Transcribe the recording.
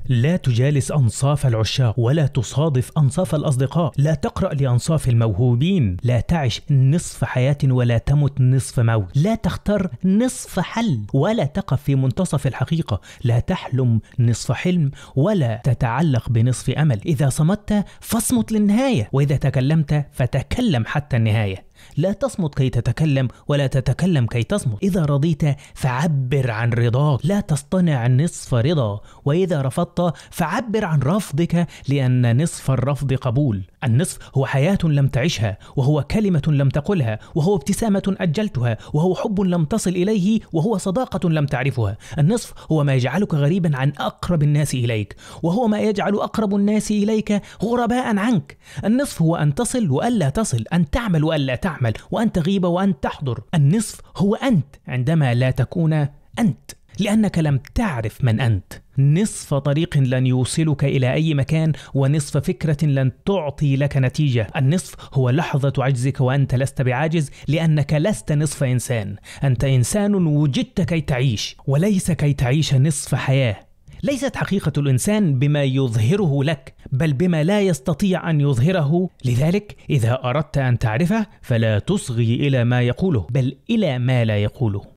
لا تجالس أنصاف العشاق ولا تصادف أنصاف الأصدقاء، لا تقرأ لأنصاف الموهوبين، لا تعش نصف حياة ولا تمت نصف موت، لا تختار نصف حل ولا تقف في منتصف الحقيقة، لا تحلم نصف حلم ولا تتعلق بنصف أمل. إذا صمت فاصمت للنهاية، وإذا تكلمت فتكلم حتى النهاية. لا تصمت كي تتكلم ولا تتكلم كي تصمت. إذا رضيت فعبر عن رضاك، لا تصطنع نصف رضا، وإذا رفضت فعبر عن رفضك، لأن نصف الرفض قبول. النصف هو حياة لم تعشها، وهو كلمة لم تقلها، وهو ابتسامة أجلتها، وهو حب لم تصل إليه، وهو صداقة لم تعرفها. النصف هو ما يجعلك غريبا عن أقرب الناس إليك، وهو ما يجعل أقرب الناس إليك غرباء عنك. النصف هو أن تصل وألا تصل، أن تعمل وألا تعمل، وأن تغيب وأن تحضر. النصف هو أنت عندما لا تكون أنت، لأنك لم تعرف من أنت. نصف طريق لن يوصلك إلى أي مكان، ونصف فكرة لن تعطي لك نتيجة. النصف هو لحظة عجزك وأنت لست بعاجز، لأنك لست نصف إنسان. أنت إنسان وجدت كي تعيش، وليس كي تعيش نصف حياة. ليست حقيقة الإنسان بما يظهره لك، بل بما لا يستطيع أن يظهره. لذلك إذا أردت أن تعرفه فلا تصغي إلى ما يقوله، بل إلى ما لا يقوله.